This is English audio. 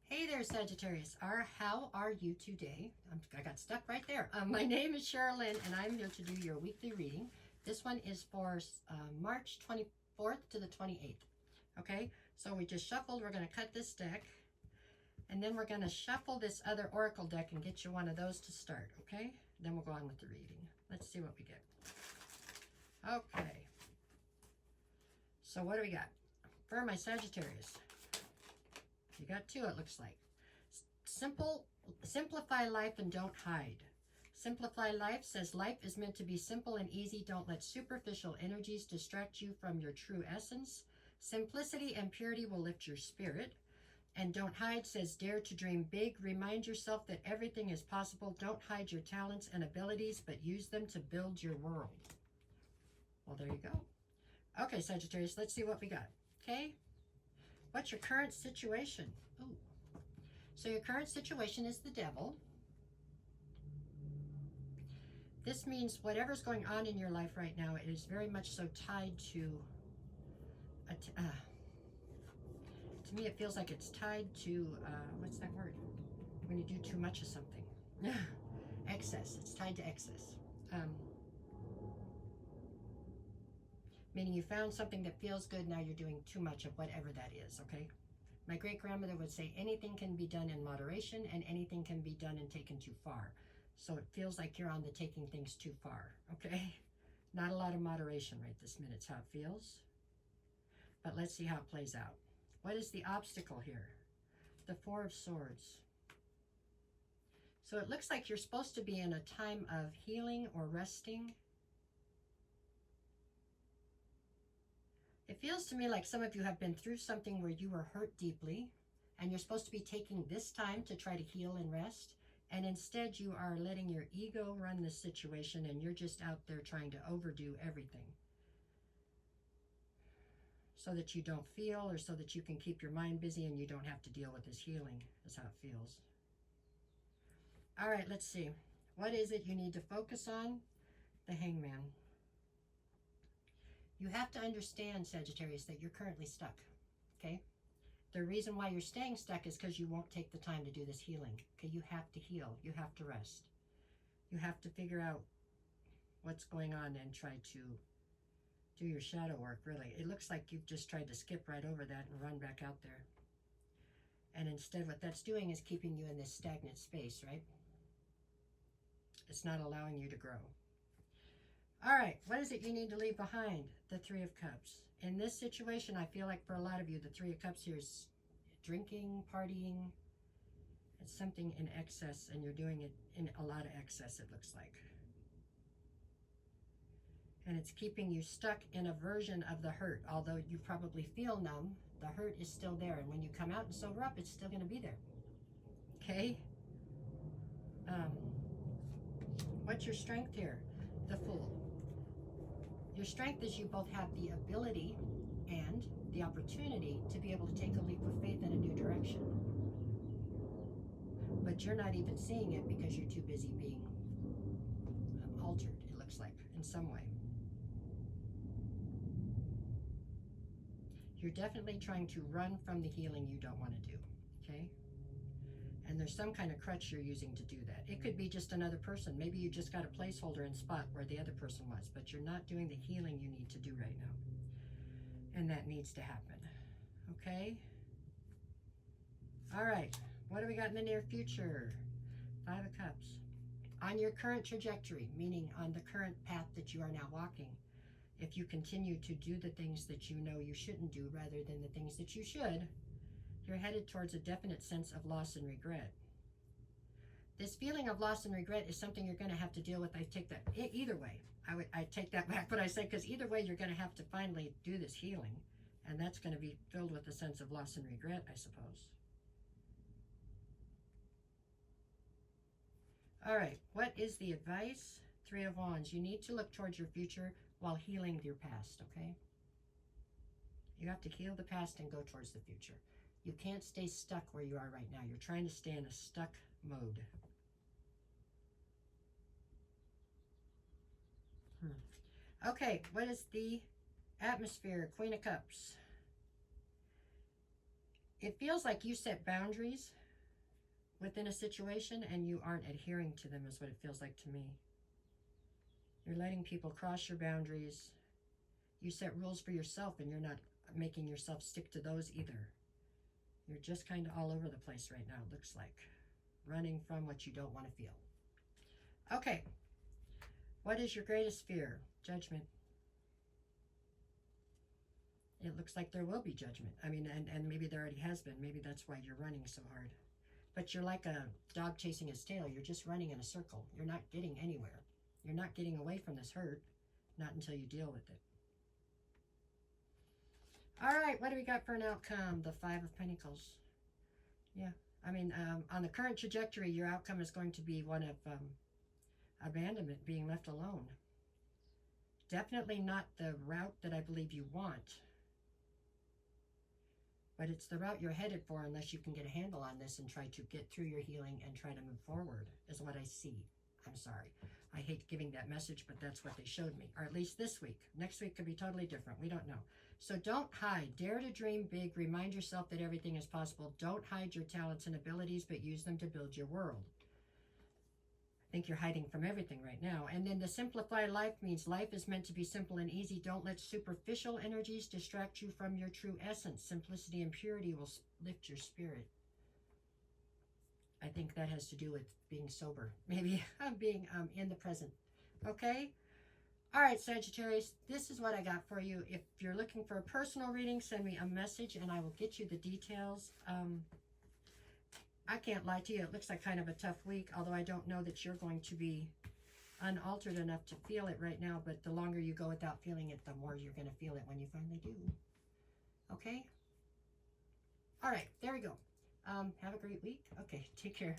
Hey there, Sagittarius. How are you today? I got stuck right there. My name is Sherilyn, and I'm here to do your weekly reading. This one is for March 24th to the 28th. Okay, so we just shuffled. We're going to cut this deck, and then we're going to shuffle this other oracle deck and get you one of those to start. Okay, then we'll go on with the reading. Let's see what we get. Okay, so what do we got for my Sagittarius? You got two, it looks like. Simplify life and don't hide. Simplify life says life is meant to be simple and easy. Don't let superficial energies distract you from your true essence. Simplicity and purity will lift your spirit. And don't hide says dare to dream big. Remind yourself that everything is possible. Don't hide your talents and abilities, but use them to build your world. Well, there you go. Okay, Sagittarius, let's see what we got. Okay. What's your current situation? Ooh. So your current situation is the devil. This means whatever's going on in your life right now, it is very much so tied to me it feels like it's tied to, what's that word? When you do too much of something. Excess. It's tied to excess. Meaning you found something that feels good, now you're doing too much of whatever that is, okay? My great-grandmother would say anything can be done in moderation and anything can be done and taken too far. So it feels like you're on the taking things too far, okay? Not a lot of moderation right this minute is how it feels. But let's see how it plays out. What is the obstacle here? The Four of Swords. So it looks like you're supposed to be in a time of healing or resting. It feels to me like some of you have been through something where you were hurt deeply, and you're supposed to be taking this time to try to heal and rest, and instead you are letting your ego run this situation, and you're just out there trying to overdo everything so that you don't feel, or so that you can keep your mind busy and you don't have to deal with this healing, is how it feels. All right, let's see. What is it you need to focus on? The Hangman. You have to understand, Sagittarius, that you're currently stuck, okay? The reason why you're staying stuck is because you won't take the time to do this healing, okay? You have to heal. You have to rest. You have to figure out what's going on and try to do your shadow work, really. It looks like you've just tried to skip right over that and run back out there. And instead, what that's doing is keeping you in this stagnant space, right? It's not allowing you to grow. All right, what is it you need to leave behind? The Three of Cups. In this situation, I feel like for a lot of you, the Three of Cups here is drinking, partying. It's something in excess, and you're doing it in a lot of excess, it looks like. And it's keeping you stuck in a version of the hurt. Although you probably feel numb, the hurt is still there. And when you come out and sober up, it's still going to be there. Okay? What's your strength here? The Fool. Your strength is you both have the ability and the opportunity to be able to take a leap of faith in a new direction. But you're not even seeing it because you're too busy being altered, it looks like, in some way. You're definitely trying to run from the healing you don't want to do, okay? And there's some kind of crutch you're using to do that. It could be just another person. Maybe you just got a placeholder in spot where the other person was, but you're not doing the healing you need to do right now. And that needs to happen, okay? All right, what do we got in the near future? Five of Cups. On your current trajectory, meaning on the current path that you are now walking, if you continue to do the things that you know you shouldn't do rather than the things that you should, you're headed towards a definite sense of loss and regret. This feeling of loss and regret is something you're going to have to deal with. I take that either way. I take that back what I said, because either way you're going to have to finally do this healing, and that's going to be filled with a sense of loss and regret, I suppose. All right, what is the advice? Three of Wands. You need to look towards your future while healing your past, okay? You have to heal the past and go towards the future. You can't stay stuck where you are right now. You're trying to stay in a stuck mode. Okay, what is the atmosphere? Queen of Cups. It feels like you set boundaries within a situation and you aren't adhering to them is what it feels like to me. You're letting people cross your boundaries. You set rules for yourself and you're not making yourself stick to those either. You're just kind of all over the place right now, it looks like. Running from what you don't want to feel. Okay. What is your greatest fear? Judgment. It looks like there will be judgment. I mean, and maybe there already has been. Maybe that's why you're running so hard. But you're like a dog chasing its tail. You're just running in a circle. You're not getting anywhere. You're not getting away from this hurt. Not until you deal with it. All right, what do we got for an outcome? The Five of Pentacles. Yeah, I mean, on the current trajectory, your outcome is going to be one of abandonment, being left alone. Definitely not the route that I believe you want. But it's the route you're headed for unless you can get a handle on this and try to get through your healing and try to move forward, is what I see. I'm sorry. I hate giving that message, but that's what they showed me. Or at least this week. Next week could be totally different. We don't know. So don't hide. Dare to dream big. Remind yourself that everything is possible. Don't hide your talents and abilities, but use them to build your world. I think you're hiding from everything right now. And then the simplify life means life is meant to be simple and easy. Don't let superficial energies distract you from your true essence. Simplicity and purity will lift your spirit. I think that has to do with being sober. Maybe being in the present. Okay? All right, Sagittarius, this is what I got for you. If you're looking for a personal reading, send me a message and I will get you the details. I can't lie to you. It looks like kind of a tough week, although I don't know that you're going to be unaltered enough to feel it right now. But the longer you go without feeling it, the more you're going to feel it when you finally do. Okay? All right, there we go. Have a great week. Okay, take care.